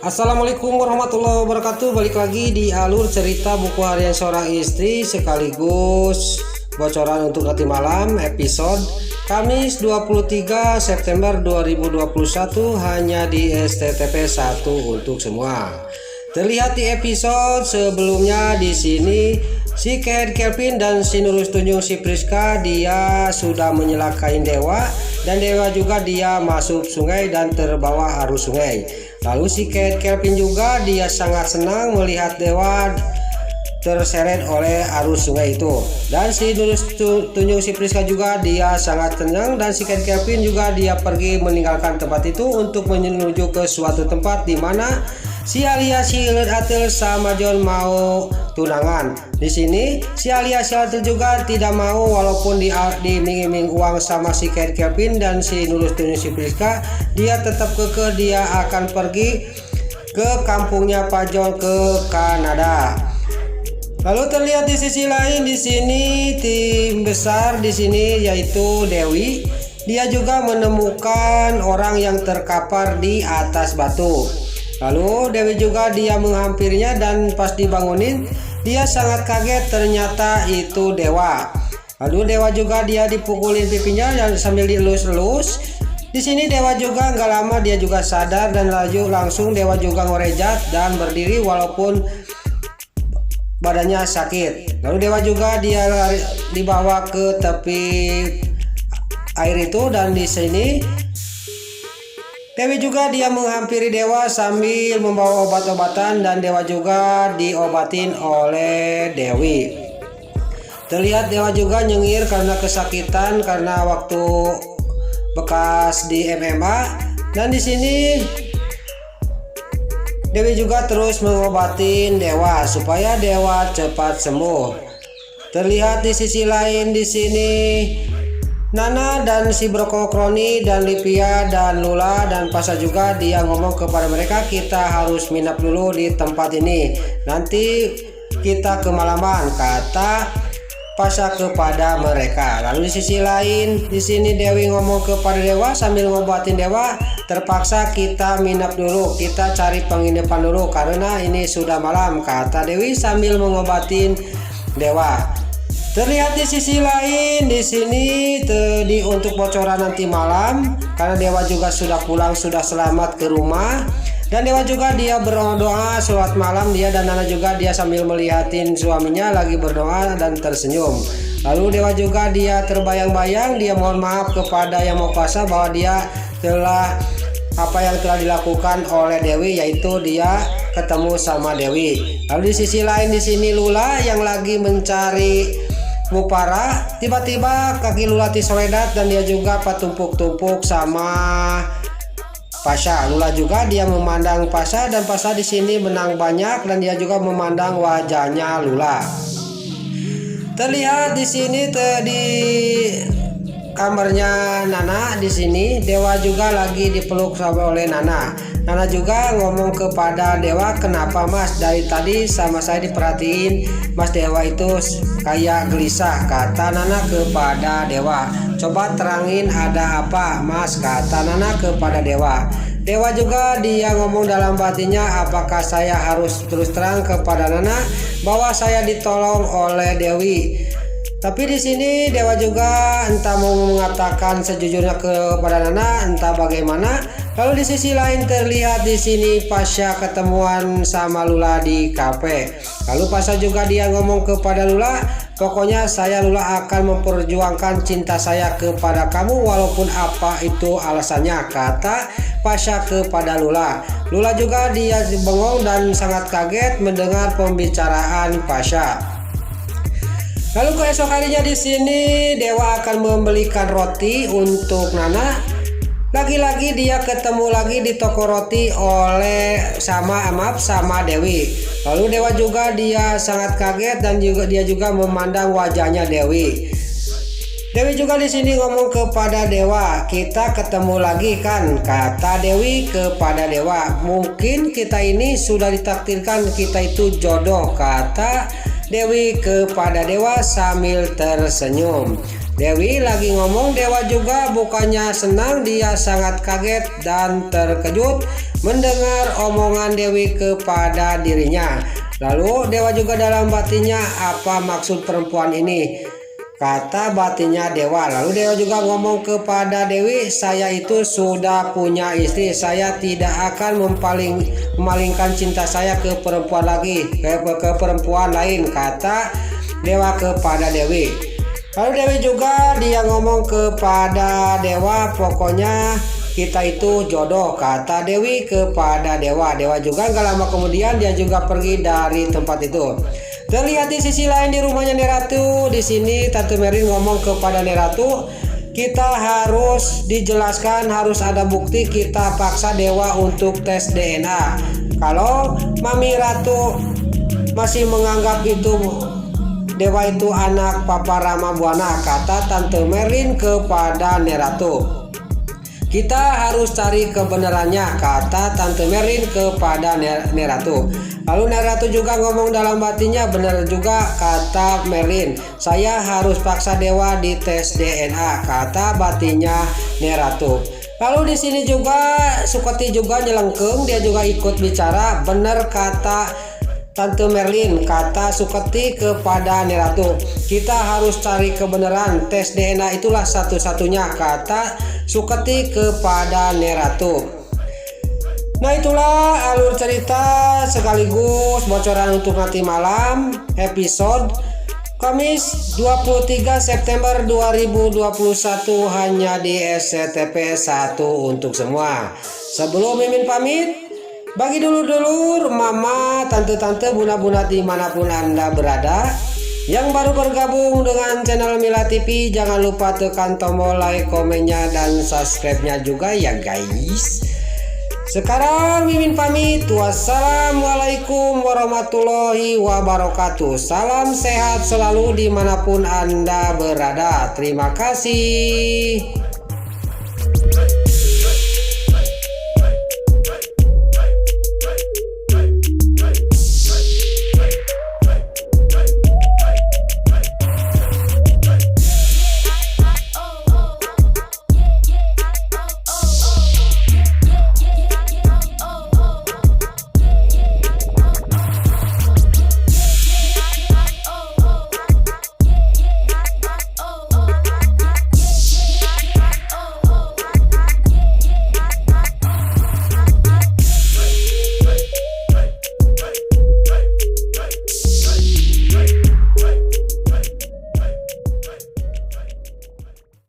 Assalamualaikum warahmatullahi wabarakatuh. Balik lagi di alur cerita buku harian seorang istri sekaligus bocoran untuk nanti malam episode Kamis 23 September 2021 hanya di STTP 1 untuk semua. Terlihat di episode sebelumnya di sini si Kevin dan si Nurul Tunjung si Priska dia sudah menyelakain Dewa dan Dewa juga dia masuk sungai dan terbawa arus sungai. Lalu si Kevin juga dia sangat senang melihat Dewa terseret oleh arus sungai itu. Dan si Nurul Tunjung si Priska juga dia sangat tenang dan si Kevin juga dia pergi meninggalkan tempat itu untuk menuju ke suatu tempat di mana si Alia si Atel sama John mau tunangan. Di sini si Alia si Atel juga tidak mau walaupun diiming-iming uang sama si Kevin dan si Nurul Tunjung si Priska, dia tetap kekeh dia akan pergi ke kampungnya Pak John ke Kanada. Lalu terlihat di sisi lain di sini tim besar di sini yaitu Dewi. Dia juga menemukan orang yang terkapar di atas batu. Lalu Dewi juga dia menghampirinya dan pas dibangunin dia sangat kaget ternyata itu Dewa. Lalu Dewa juga dia dipukulin pipinya dan sambil dielus-elus. Di sini Dewa juga nggak lama dia juga sadar dan langsung Dewa juga ngorejat dan berdiri walaupun badannya sakit. Lalu Dewa juga dia dibawa ke tepi air itu dan di sini Dewi juga dia menghampiri Dewa sambil membawa obat-obatan dan Dewa juga diobatin oleh Dewi. Terlihat Dewa juga nyengir karena kesakitan karena waktu bekas di MMA dan di sini Dewi juga terus mengobatin Dewa supaya Dewa cepat sembuh. Terlihat di sisi lain di sini Nana dan si Brokokroni dan Livia dan Lula dan Pasha juga dia ngomong kepada mereka kita harus minap dulu di tempat ini. Nanti kita kemalaman kata Pasha kepada mereka. Lalu di sisi lain di sini Dewi ngomong kepada Dewa sambil ngobatin Dewa, terpaksa kita minap dulu, kita cari penginapan dulu karena ini sudah malam kata Dewi sambil mengobatin Dewa. Terlihat di sisi lain di sini untuk bocoran nanti malam karena Dewa juga sudah pulang sudah selamat ke rumah dan Dewa juga dia berdoa sholat malam dia dan Nana juga dia sambil melihatin suaminya lagi berdoa dan tersenyum. Lalu Dewa juga dia terbayang-bayang dia mohon maaf kepada yang mau puasa bahwa dia telah apa yang telah dilakukan oleh Dewi yaitu dia ketemu sama Dewi. Lalu di sisi lain di sini Lula yang lagi mencari Mupara, tiba-tiba kaki Lula Soledad dan dia juga patumpuk-tumpuk sama Pasha. Lula juga dia memandang Pasha dan Pasha di sini menang banyak dan dia juga memandang wajahnya Lula. Terlihat di sini di kamarnya Nana di sini Dewa juga lagi dipeluk oleh Nana. Nana juga ngomong kepada Dewa, kenapa Mas dari tadi sama saya diperhatiin Mas Dewa itu kayak gelisah kata Nana kepada Dewa. Coba terangin ada apa Mas kata Nana kepada Dewa. Dewa juga dia ngomong dalam batinnya apakah saya harus terus terang kepada Nana bahwa saya ditolong oleh Dewi. Tapi di sini Dewa juga entah mau mengatakan sejujurnya kepada Nana entah bagaimana. Lalu di sisi lain terlihat di sini Pasha ketemuan sama Lula di kafe. Lalu Pasha juga dia ngomong kepada Lula, pokoknya saya Lula akan memperjuangkan cinta saya kepada kamu walaupun apa itu alasannya kata Pasha kepada Lula. Lula juga dia bengong dan sangat kaget mendengar pembicaraan Pasha. Lalu keesok harinya di sini Dewa akan membelikan roti untuk Nana. Lagi-lagi dia ketemu lagi di toko roti sama Dewi. Lalu Dewa juga dia sangat kaget dan dia juga memandang wajahnya Dewi. Dewi juga di sini ngomong kepada Dewa, kita ketemu lagi kan kata Dewi kepada Dewa. Mungkin kita ini sudah ditakdirkan kita itu jodoh kata Dewi kepada Dewa sambil tersenyum. Dewi lagi ngomong, Dewa juga bukannya senang, dia sangat kaget dan terkejut mendengar omongan Dewi kepada dirinya. Lalu Dewa juga dalam batinnya, apa maksud perempuan ini? Kata batinnya Dewa. Lalu Dewa juga ngomong kepada Dewi, saya itu sudah punya istri, saya tidak akan memalingkan cinta saya ke perempuan lagi, ke perempuan lain, kata Dewa kepada Dewi. Lalu Dewi juga dia ngomong kepada Dewa, pokoknya kita itu jodoh, kata Dewi kepada Dewa. Dewa juga gak lama kemudian dia juga pergi dari tempat itu. Terlihat di sisi lain di rumahnya Neratu. Di sini Tante Merlin ngomong kepada Neratu, kita harus dijelaskan, harus ada bukti, kita paksa Dewa untuk tes DNA. Kalau Mami Ratu masih menganggap itu Dewa itu anak Papa Rama Buana, kata Tante Merlin kepada Neratu. Kita harus cari kebenarannya, kata Tante Merlin kepada Neratu. Lalu Neratu juga ngomong dalam batinnya, benar juga kata Merlin, saya harus paksa Dewa di tes DNA, kata batinnya Neratu. Lalu di sini juga Suketi juga nyelengkeng, dia juga ikut bicara, benar kata Tante Merlin, kata Suketi kepada Neratu, kita harus cari kebenaran, tes DNA itulah satu-satunya, kata Suketi kepada Neratu. Nah, itulah alur cerita sekaligus bocoran untuk nanti malam episode Kamis 23 September 2021 hanya di SCTP 1 untuk semua. Sebelum Mimin pamit, bagi dulur-dulur, mama, tante-tante, bunda-bunda dimanapun Anda berada, yang baru bergabung dengan channel Mila TV, jangan lupa tekan tombol like, komennya, dan subscribe-nya juga ya guys. Sekarang Mimin pamit. Wassalamualaikum warahmatullahi wabarakatuh. Salam sehat selalu dimanapun Anda berada. Terima kasih.